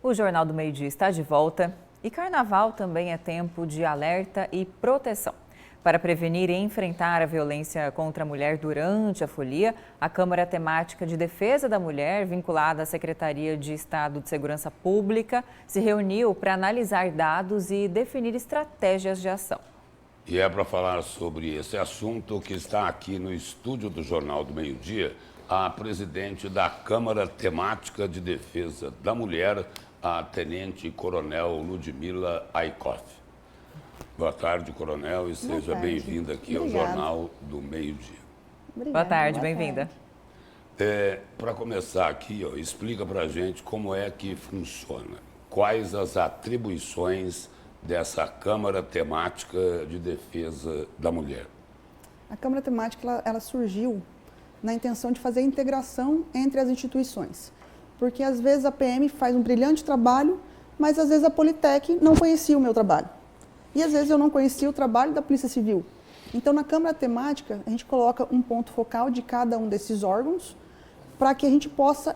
O Jornal do Meio-Dia está de volta e Carnaval também é tempo de alerta e proteção. Para prevenir e enfrentar a violência contra a mulher durante a folia, a Câmara Temática de Defesa da Mulher, vinculada à Secretaria de Estado de Segurança Pública, se reuniu para analisar dados e definir estratégias de ação. E é para falar sobre esse assunto que está aqui no estúdio do Jornal do Meio-Dia a presidente da Câmara Temática de Defesa da Mulher, a Tenente Coronel Ludmila Aykoff. Boa tarde, Coronel, e seja bem-vinda aqui ao Jornal do Meio-Dia. Boa tarde, bem-vinda. Para começar aqui, explica para a gente como é que funciona. Quais as atribuições dessa Câmara Temática de Defesa da Mulher? A Câmara Temática ela surgiu na intenção de fazer a integração entre as instituições. Porque às vezes a PM faz um brilhante trabalho, mas às vezes a Politec não conhecia o meu trabalho. E às vezes eu não conhecia o trabalho da Polícia Civil. Então na Câmara Temática a gente coloca um ponto focal de cada um desses órgãos para que a gente possa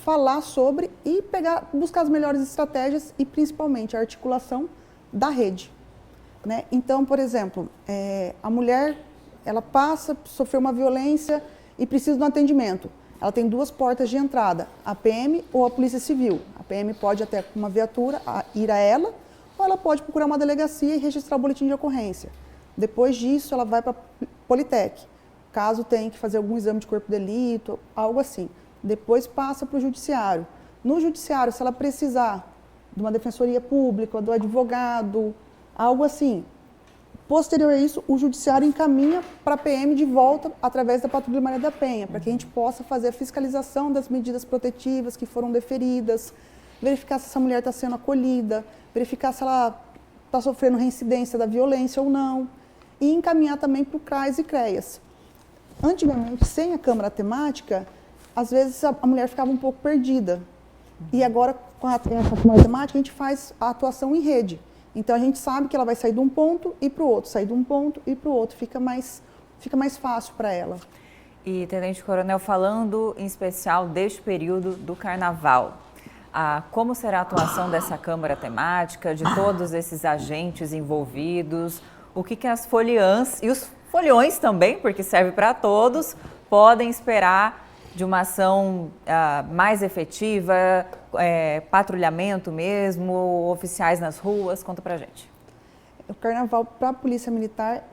falar sobre e buscar as melhores estratégias e principalmente a articulação da rede. Né? Então, por exemplo, a mulher ela sofreu uma violência e precisa de um atendimento. Ela tem duas portas de entrada, a PM ou a Polícia Civil. A PM pode até com uma viatura ir a ela, ou ela pode procurar uma delegacia e registrar o boletim de ocorrência. Depois disso, ela vai para a Politec, caso tenha que fazer algum exame de corpo de delito, algo assim. Depois passa para o Judiciário. No Judiciário, se ela precisar de uma defensoria pública, do advogado, algo assim, posterior a isso, o Judiciário encaminha para a PM de volta através da Patrulha Maria da Penha, para que a gente possa fazer a fiscalização das medidas protetivas que foram deferidas, verificar se essa mulher está sendo acolhida, verificar se ela está sofrendo reincidência da violência ou não, e encaminhar também para o CRAS e CREAS. Antigamente, sem a Câmara Temática, às vezes a mulher ficava um pouco perdida. E agora, com a Câmara Temática, a gente faz a atuação em rede. Então, a gente sabe que ela vai sair de um ponto e para o outro, sair de um ponto e para o outro. Fica mais fácil para ela. E, Tenente Coronel, falando em especial deste período do Carnaval, como será a atuação dessa Câmara Temática, de todos esses agentes envolvidos, o que as foliãs e os foliões também, porque serve para todos, podem esperar de uma ação mais efetiva, patrulhamento mesmo, oficiais nas ruas? Conta pra gente. O Carnaval para a Polícia Militar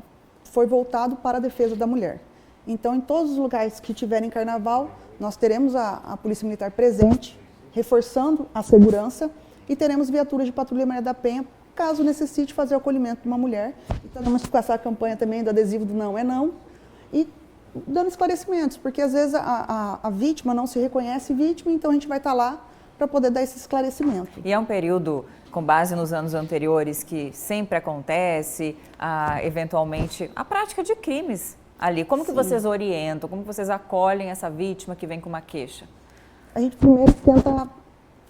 foi voltado para a defesa da mulher. Então, em todos os lugares que tiverem Carnaval, nós teremos a Polícia Militar presente, reforçando a segurança, e teremos viaturas de Patrulha Maria da Penha, caso necessite fazer o acolhimento de uma mulher. Então, vamos com essa campanha também do adesivo do não é não, e dando esclarecimentos, porque às vezes a vítima não se reconhece vítima, então a gente vai estar lá para poder dar esse esclarecimento. E é um período, com base nos anos anteriores, que sempre acontece, eventualmente, a prática de crimes ali. Como que vocês orientam, como vocês acolhem essa vítima que vem com uma queixa? A gente primeiro tenta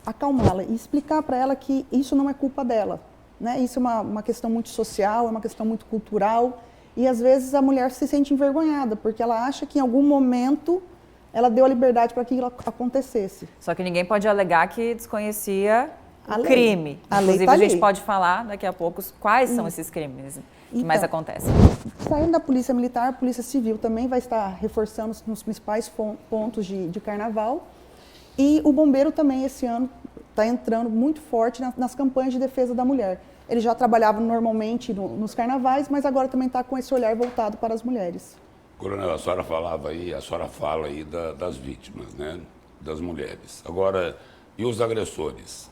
acalmá-la e explicar para ela que isso não é culpa dela. Né? Isso é uma questão muito social, é uma questão muito cultural. E às vezes a mulher se sente envergonhada, porque ela acha que em algum momento ela deu a liberdade para que aquilo acontecesse. Só que ninguém pode alegar que desconhecia o crime. Inclusive, a gente pode falar daqui a pouco quais são esses crimes que mais acontecem. Saindo da Polícia Militar, a Polícia Civil também vai estar reforçando nos principais pontos de Carnaval. E o Bombeiro também, esse ano, está entrando muito forte nas campanhas de defesa da mulher. Ele já trabalhava normalmente nos carnavais, mas agora também está com esse olhar voltado para as mulheres. Coronel, a senhora fala aí das vítimas, né? Das mulheres. Agora, e os agressores?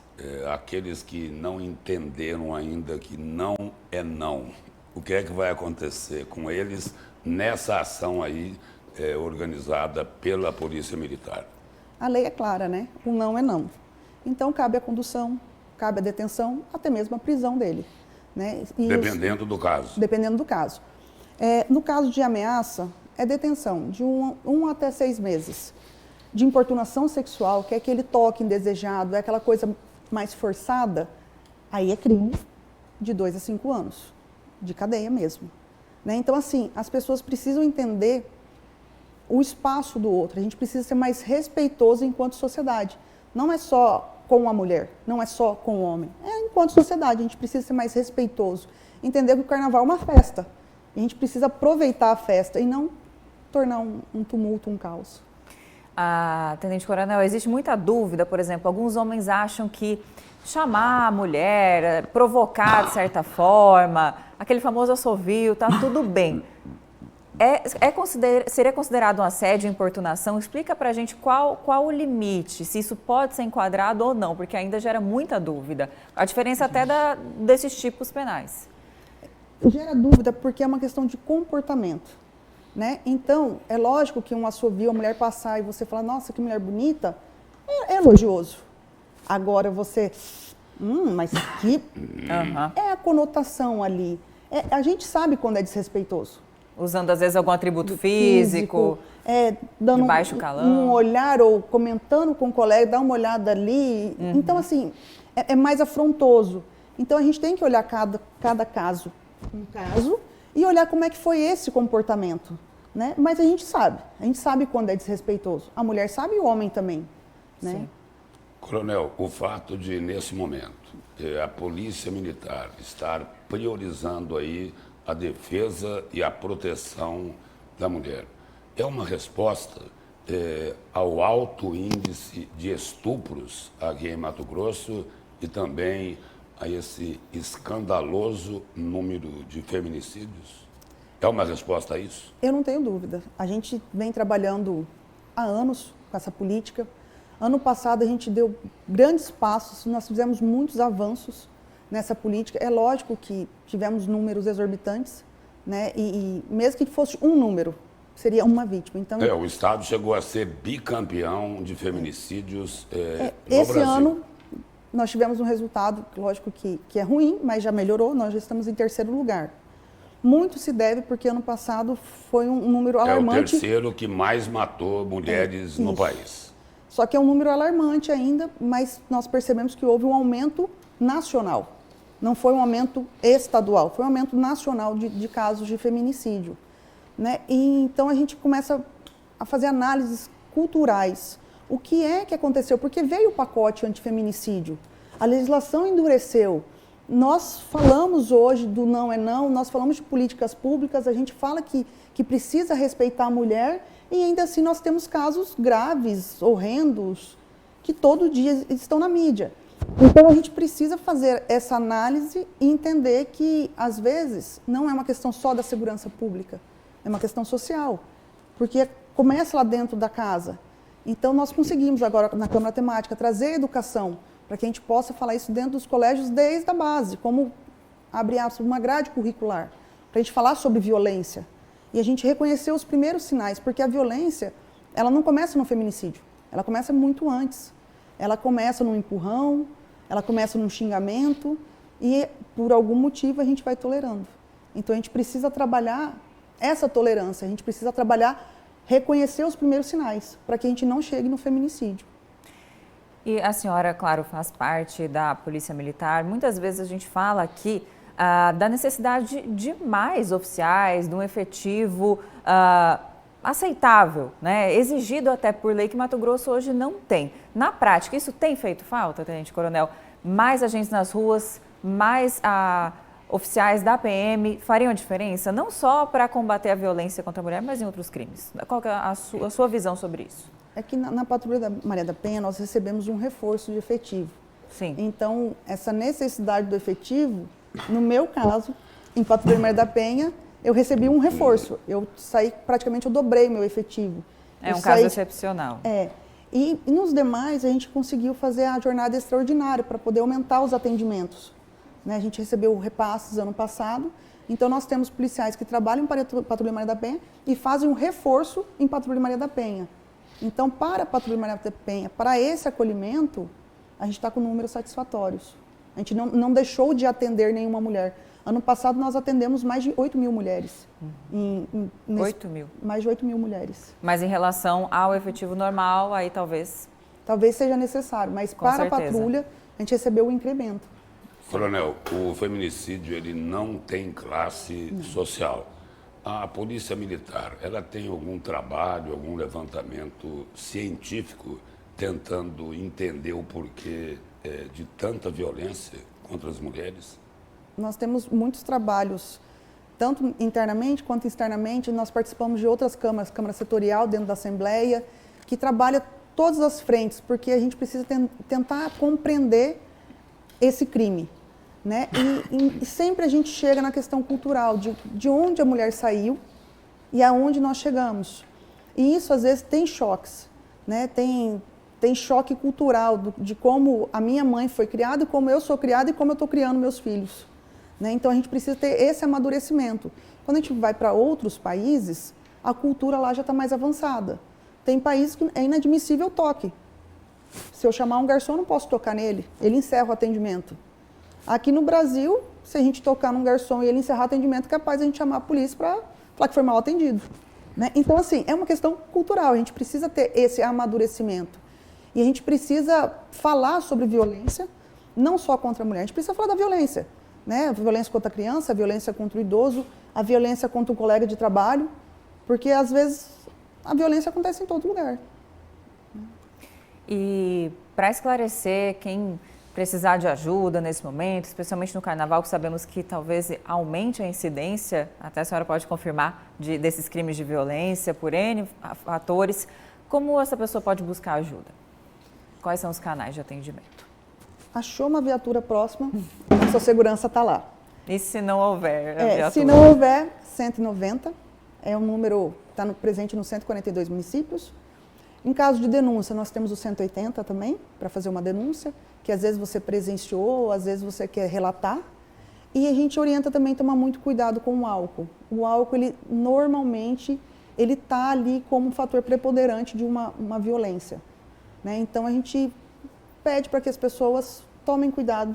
Aqueles que não entenderam ainda que não é não. O que é que vai acontecer com eles nessa ação aí organizada pela Polícia Militar? A lei é clara, né? O não é não. Então, cabe a condução, cabe a detenção, até mesmo a prisão dele. Né? Dependendo do caso. Dependendo do caso. No caso de ameaça, é detenção de 1 até 6 meses. De importunação sexual, que é aquele toque indesejado, é aquela coisa mais forçada, aí é crime de 2 a 5 anos, de cadeia mesmo. Né? Então, assim, as pessoas precisam entender o espaço do outro, a gente precisa ser mais respeitoso enquanto sociedade. Não é só com a mulher, não é só com o homem. Enquanto sociedade, a gente precisa ser mais respeitoso. Entender que o carnaval é uma festa. A gente precisa aproveitar a festa e não tornar um tumulto, um caos. Tenente Coronel, existe muita dúvida, por exemplo, alguns homens acham que chamar a mulher, provocar de certa forma, aquele famoso assovio, tá tudo bem. Seria considerado um assédio, importunação? Explica pra gente qual o limite, se isso pode ser enquadrado ou não, porque ainda gera muita dúvida. A diferença até desses tipos penais. Gera dúvida porque é uma questão de comportamento. Né? Então, é lógico que um assovio, a mulher passar e você falar, nossa, que mulher bonita, é elogioso. Agora você, mas que... É a conotação ali. A gente sabe quando é desrespeitoso. Usando, às vezes, algum atributo físico, dando de baixo calão. Um olhar ou comentando com o colega, dá uma olhada ali. Então, assim, é mais afrontoso. Então, a gente tem que olhar cada caso, e olhar como é que foi esse comportamento, né? Mas a gente sabe quando é desrespeitoso. A mulher sabe e o homem também, né? Sim. Coronel, o fato de, nesse momento, a Polícia Militar estar priorizando aí a defesa e a proteção da mulher, é uma resposta ao alto índice de estupros aqui em Mato Grosso e também a esse escandaloso número de feminicídios? É uma resposta a isso? Eu não tenho dúvida. A gente vem trabalhando há anos com essa política. Ano passado a gente deu grandes passos, nós fizemos muitos avanços nessa política. É lógico que tivemos números exorbitantes, né? E mesmo que fosse um número, seria uma vítima. Então, o Estado chegou a ser bicampeão de feminicídios no esse Brasil. ano nós tivemos um resultado, lógico que é ruim, mas já melhorou, nós já estamos em terceiro lugar. Muito se deve porque ano passado foi um número alarmante. É o terceiro que mais matou mulheres no país. Só que é um número alarmante ainda, mas nós percebemos que houve um aumento nacional. Não foi um aumento estadual, foi um aumento nacional de casos de feminicídio, né? E então a gente começa a fazer análises culturais. O que é que aconteceu? Porque veio o pacote antifeminicídio, a legislação endureceu. Nós falamos hoje do não é não, nós falamos de políticas públicas, a gente fala que precisa respeitar a mulher e ainda assim nós temos casos graves, horrendos, que todo dia estão na mídia. Então a gente precisa fazer essa análise e entender que, às vezes, não é uma questão só da segurança pública, é uma questão social, porque começa lá dentro da casa. Então nós conseguimos agora, na Câmara Temática, trazer a educação para que a gente possa falar isso dentro dos colégios desde a base, como, abre aspas, uma grade curricular, para a gente falar sobre violência. E a gente reconhecer os primeiros sinais, porque a violência, ela não começa no feminicídio, ela começa muito antes. Ela começa num empurrão, ela começa num xingamento e, por algum motivo, a gente vai tolerando. Então, a gente precisa trabalhar essa tolerância, a gente precisa trabalhar, reconhecer os primeiros sinais, para que a gente não chegue no feminicídio. E a senhora, claro, faz parte da Polícia Militar. Muitas vezes a gente fala aqui da necessidade de mais oficiais, de um efetivo aceitável, né? Exigido até por lei, que Mato Grosso hoje não tem. Na prática, isso tem feito falta, Tenente Coronel? Mais agentes nas ruas, mais oficiais da PM fariam a diferença? Não só para combater a violência contra a mulher, mas em outros crimes. Qual que é a sua visão sobre isso? É que na Patrulha da Maria da Penha nós recebemos um reforço de efetivo. Sim. Então, essa necessidade do efetivo, no meu caso, em Patrulha da Maria da Penha, eu recebi um reforço. Eu saí, praticamente eu dobrei meu efetivo. É um caso excepcional. E nos demais, a gente conseguiu fazer a jornada extraordinária para poder aumentar os atendimentos. Né? A gente recebeu repasses ano passado. Então, nós temos policiais que trabalham em Patrulha Maria da Penha e fazem um reforço em Patrulha Maria da Penha. Então, para a Patrulha Maria da Penha, para esse acolhimento, a gente está com números satisfatórios. A gente não deixou de atender nenhuma mulher. Ano passado, nós atendemos mais de 8 mil mulheres. 8 mil? Mais de 8 mil mulheres. Mas em relação ao efetivo normal, aí talvez... Talvez seja necessário, mas Com para certeza. a patrulha, a gente recebeu um incremento. Coronel, o feminicídio ele não tem classe social. A Polícia Militar, ela tem algum trabalho, algum levantamento científico tentando entender o porquê de tanta violência contra as mulheres? Nós temos muitos trabalhos, tanto internamente quanto externamente. Nós participamos de outras câmaras, Câmara Setorial dentro da Assembleia, que trabalha todas as frentes, porque a gente precisa tentar compreender esse crime, né? E sempre a gente chega na questão cultural, de onde a mulher saiu e aonde nós chegamos. E isso, às vezes, tem choques, né? Tem choque cultural de como a minha mãe foi criada, como eu sou criada e como eu estou criando meus filhos, né? Então, a gente precisa ter esse amadurecimento. Quando a gente vai para outros países, a cultura lá já está mais avançada. Tem países que é inadmissível o toque. Se eu chamar um garçom, eu não posso tocar nele. Ele encerra o atendimento. Aqui no Brasil, se a gente tocar num garçom e ele encerrar o atendimento, é capaz de a gente chamar a polícia para falar que foi mal atendido, né? Então, assim, é uma questão cultural. A gente precisa ter esse amadurecimento. E a gente precisa falar sobre violência, não só contra a mulher. A gente precisa falar da violência, né? A violência contra a criança, a violência contra o idoso, a violência contra o colega de trabalho, porque, às vezes, a violência acontece em todo lugar. E para esclarecer quem precisar de ajuda nesse momento, especialmente no Carnaval, que sabemos que talvez aumente a incidência, até a senhora pode confirmar, desses crimes de violência por N fatores, como essa pessoa pode buscar ajuda? Quais são os canais de atendimento? Achou uma viatura próxima, a sua segurança está lá. E se não houver a viatura? Se não houver, 190, é um número que está presente nos 142 municípios. Em caso de denúncia, nós temos o 180 também, para fazer uma denúncia, que às vezes você presenciou, às vezes você quer relatar. E a gente orienta também a tomar muito cuidado com o álcool. O álcool, ele normalmente, ele está ali como um fator preponderante de uma violência, né? Então, a gente pede para que as pessoas tomem cuidado,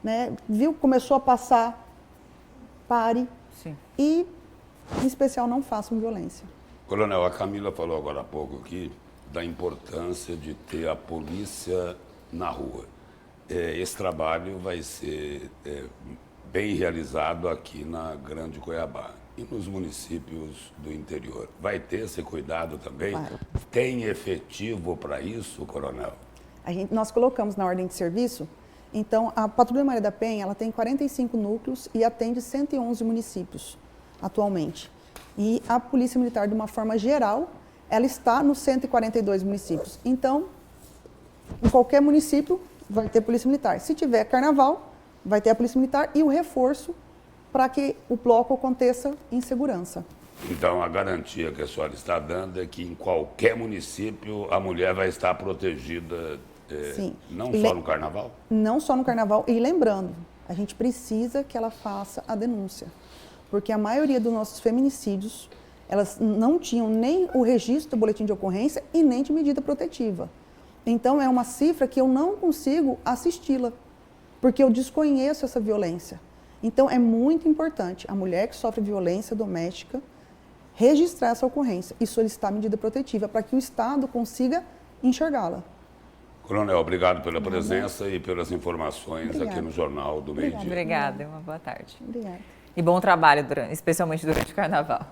né? Viu que começou a passar, pare. Sim. E, em especial, não façam violência. Coronel, a Camila falou agora há pouco aqui da importância de ter a polícia na rua. Esse trabalho vai ser bem realizado aqui na Grande Cuiabá e nos municípios do interior. Vai ter esse cuidado também? Claro. Tem efetivo para isso, Coronel? Nós colocamos na ordem de serviço. Então, a Patrulha Maria da Penha, ela tem 45 núcleos e atende 111 municípios atualmente. E a Polícia Militar, de uma forma geral, ela está nos 142 municípios. Então, em qualquer município vai ter Polícia Militar. Se tiver Carnaval, vai ter a Polícia Militar e o reforço para que o bloco aconteça em segurança. Então, a garantia que a senhora está dando é que em qualquer município a mulher vai estar protegida, Sim. não só no Carnaval? Não só no Carnaval. E lembrando, a gente precisa que ela faça a denúncia. Porque a maioria dos nossos feminicídios, elas não tinham nem o registro do boletim de ocorrência e nem de medida protetiva. Então, é uma cifra que eu não consigo assisti-la, porque eu desconheço essa violência. Então, é muito importante a mulher que sofre violência doméstica registrar essa ocorrência e solicitar medida protetiva para que o Estado consiga enxergá-la. Coronel, obrigado pela presença e pelas informações Obrigada. aqui no Jornal do Meio-Dia. Obrigada, uma boa tarde. Obrigada. E bom trabalho, especialmente durante o Carnaval.